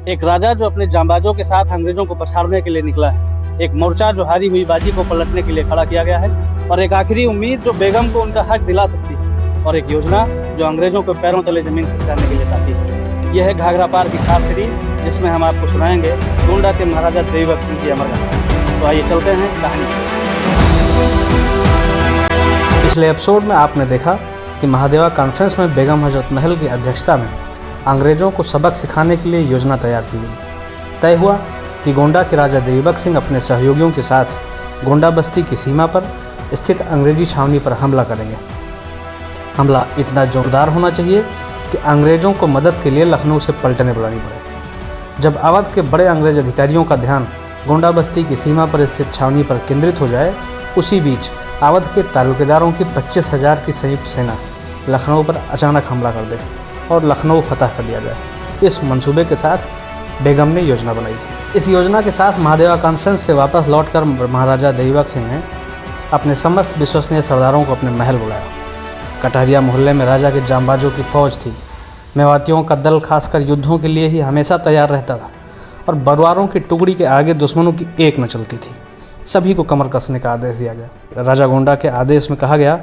एक राजा जो अपने जांबाजों के साथ अंग्रेजों को पछाड़ने के लिए निकला है, एक मोर्चा जो हारी हुई बाजी को पलटने के लिए खड़ा किया गया है, और एक आखिरी उम्मीद जो बेगम को उनका हक दिला सकती है, और एक योजना जो अंग्रेजों को पैरों तले जमीन खिसकाने के लिए काफी है। यह है घाघरा पार की खास सीरीज, जिसमें हम आपको सुनाएंगे गोंडा के महाराजा देवीबख्श सिंह की अमर कहानी। तो आइए चलते हैं कहानी। पिछले एपिसोड में आपने देखा कि महादेवा कॉन्फ्रेंस में बेगम हजरत महल की अध्यक्षता में अंग्रेजों को सबक सिखाने के लिए योजना तैयार की गई। तय हुआ कि गोंडा के राजा देवीबख्श सिंह अपने सहयोगियों के साथ गोंडा बस्ती की सीमा पर स्थित अंग्रेजी छावनी पर हमला करेंगे। हमला इतना जोरदार होना चाहिए कि अंग्रेजों को मदद के लिए लखनऊ से पलटने बुलानी पड़े। जब अवध के बड़े अंग्रेज अधिकारियों का ध्यान गोंडा बस्ती की सीमा पर स्थित छावनी पर केंद्रित हो जाए, उसी बीच अवध के तालुकेदारों की 25,000 की संयुक्त सेना लखनऊ पर अचानक हमला कर दे और लखनऊ फतह कर लिया जाए। इस मंसूबे के साथ बेगम ने योजना बनाई थी। इस योजना के साथ महादेवा कॉन्फ्रेंस से वापस लौटकर महाराजा देवीबख्श सिंह ने अपने समस्त विश्वसनीय सरदारों को अपने महल बुलाया। कटहरिया मोहल्ले में राजा के जांबाजों की फौज थी। मेवातियों का दल खासकर युद्धों के लिए ही हमेशा तैयार रहता था और बरवारों की टुकड़ी के आगे दुश्मनों की एक न चलती थी। सभी को कमर कसने का आदेश दिया गया। राजा गोंडा के आदेश में कहा गया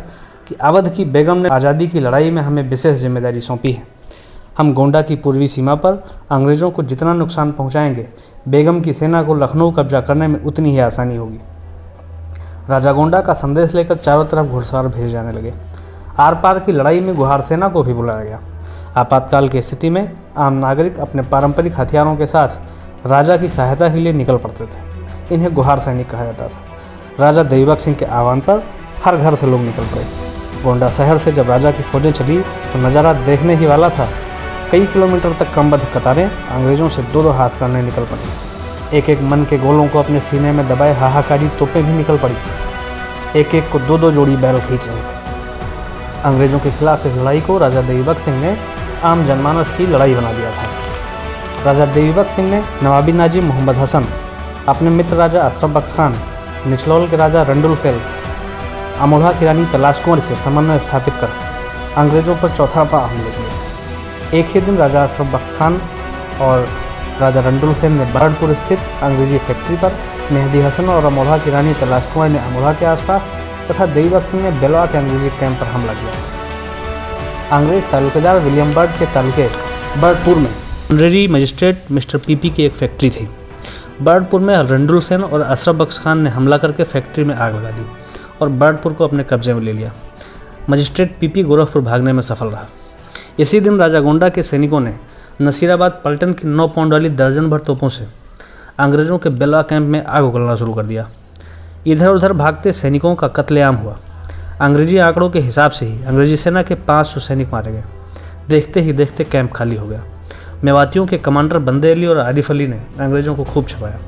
कि अवध की बेगम ने आज़ादी की लड़ाई में हमें विशेष जिम्मेदारी सौंपी है। हम गोंडा की पूर्वी सीमा पर अंग्रेज़ों को जितना नुकसान पहुंचाएंगे, बेगम की सेना को लखनऊ कब्जा करने में उतनी ही आसानी होगी। राजा गोंडा का संदेश लेकर चारों तरफ घुड़सवार भेजे जाने लगे। आर पार की लड़ाई में गुहार सेना को भी बुलाया गया। आपातकाल की स्थिति में आम नागरिक अपने पारंपरिक हथियारों के साथ राजा की सहायता के लिए निकल पड़ते थे। इन्हें गुहार सैनिक कहा जाता था। राजा देवीबख्श सिंह के आह्वान पर हर घर से लोग निकल पड़े। गोंडा शहर से जब राजा की फौजें चली तो नज़ारा देखने ही वाला था। कई किलोमीटर तक क्रमबद्ध कतारें अंग्रेजों से दो हाथ करने निकल पड़ी। एक एक मन के गोलों को अपने सीने में दबाए हाहाकारी तोपें भी निकल पड़ी। एक एक को दो जोड़ी बैल खींच रहे थे। अंग्रेजों के खिलाफ इस लड़ाई को राजा देवीबख्श सिंह ने आम जनमानस की लड़ाई बना दिया था। राजा देवीबख्श सिंह ने नवाबी नाजिब मोहम्मद हसन, अपने मित्र राजा अशरफ बख्श खान, निचलौल के राजा रंडुल फैल, अमोढ़ा की रानी तलाश कुंवर से समन्वय स्थापित कर अंग्रेजों पर चौथा हमले किए। एक ही दिन राजा अशरफ बख्श खान और राजा रंडुल सेन ने बर्डपुर स्थित अंग्रेजी फैक्ट्री पर, मेहदी हसन और अमोढ़ा की रानी तलाश कुंवर ने अमोढ़ा के आसपास तथा देवीबख्श सिंह ने बेलवा के अंग्रेजी कैंप पर हमला किया। अंग्रेज तालुकेदार विलियम बर्ड के तालुके बर्डपुर में ऑनरेरी मजिस्ट्रेट मिस्टर पीपी की एक फैक्ट्री थी। बर्डपुर में रंडुल सेन और अशरफ बख्श खान ने हमला करके फैक्ट्री में आग लगा दी और बर्डपुर को अपने कब्जे में ले लिया। मजिस्ट्रेट पीपी गोरखपुर भागने में सफल रहा। इसी दिन राजा गोंडा के सैनिकों ने नसीराबाद पलटन की 9 पाउंड वाली दर्जन भर तोपों से अंग्रेजों के बेलवा कैंप में आग उगलना शुरू कर दिया। इधर उधर भागते सैनिकों का कत्लेआम हुआ। अंग्रेजी आंकड़ों के हिसाब से ही अंग्रेजी सेना के 500 सैनिक मारे गए। देखते ही देखते कैंप खाली हो गया। मेवातियों के कमांडर बंदे अली और आरिफ अली ने अंग्रेजों को खूब छपाया।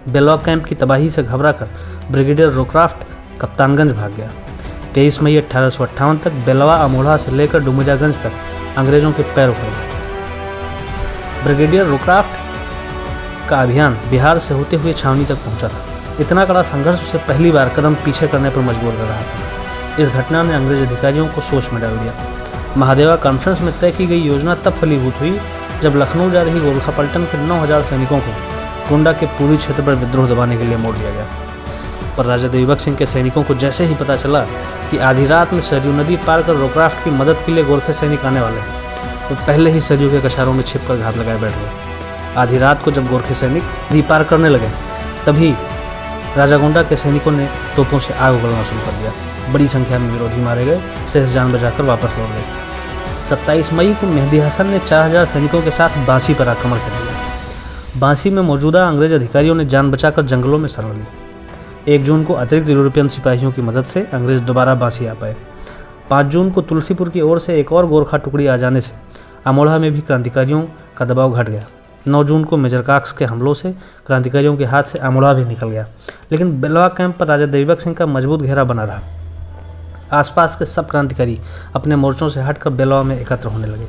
बेलवा कैंप की तबाही से घबराकर ब्रिगेडियर रोक्राफ्ट कप्तानगंज भाग गया। 23 मई 1858 तक बेलवा अमोढ़ा से लेकर डुमजागंज तक अंग्रेजों के पैर उखड़ गए। ब्रिगेडियर रोक्राफ्ट का अभियान बिहार से होते हुए छावनी तक पहुंचा था। इतना कड़ा संघर्ष उसे पहली बार कदम पीछे करने पर मजबूर कर रहा था। इस घटना ने अंग्रेज अधिकारियों को सोच में डाल दिया। महादेवा कॉन्फ्रेंस में तय की गई योजना तब फलीभूत हुई जब लखनऊ जा रही गोरखा पलटन के 9,000 सैनिकों को गोंडा के पूर्वी क्षेत्र पर विद्रोह दबाने के लिए मोड़ दिया गया। पर राजा देवीबख्श सिंह के सैनिकों को जैसे ही पता चला कि आधी रात में सरयू नदी पार कर रोक्राफ्ट की मदद के लिए गोरखे सैनिक आने वाले हैं, तो पहले ही सरयू के कछारों में छिपकर घात लगाए बैठ गए। आधी रात को जब गोरखे सैनिक नदी पार करने लगे, तभी राजा गोंडा के सैनिकों ने तोपों से आग उगलना शुरू कर दिया। बड़ी संख्या में विरोधी मारे गए, शेष जान बचाकर वापस लौट गए। 27 मई को मेहदी हसन ने 4000 सैनिकों के साथ बांसी पर आक्रमण कर दिया। बांसी में मौजूदा अंग्रेज अधिकारियों ने जान बचाकर जंगलों में शरण ली। 1 जून को अतिरिक्त यूरोपियन सिपाहियों की मदद से अंग्रेज दोबारा बांसी आ पाए। 5 जून को तुलसीपुर की ओर से एक और गोरखा टुकड़ी आ जाने से अमोढ़ा में भी क्रांतिकारियों का दबाव घट गया। 9 जून को मेजर काक्स के हमलों से क्रांतिकारियों के हाथ से अमोढ़ा भी निकल गया, लेकिन बेलवा कैंप पर राजा देवीबख्श सिंह का मजबूत घेरा बना रहा। आसपास के सब क्रांतिकारी अपने मोर्चों से हटकर बेलवा में एकत्र होने लगे।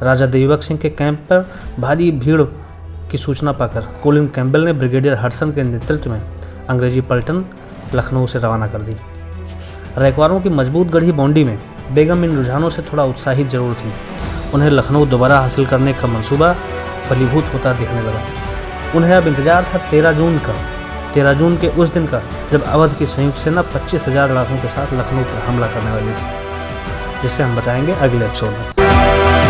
राजा देवीबख्श सिंह के कैंप पर भारी भीड़ की सूचना पाकर कोलिन कैम्पबेल ने ब्रिगेडियर हडसन के नेतृत्व में अंग्रेजी पलटन लखनऊ से रवाना कर दी। रैकवारों की मजबूत गढ़ी बाउंडी में बेगम इन रुझानों से थोड़ा उत्साहित जरूर थी। उन्हें लखनऊ दोबारा हासिल करने का मंसूबा फलीभूत होता दिखने लगा। उन्हें अब इंतजार था 13 जून का, 13 जून के उस दिन का जब अवध की संयुक्त सेना 25,000 लड़ाकों के साथ लखनऊ पर हमला करने वाली थी, जिसे हम बताएंगे अगले एपिसोड में।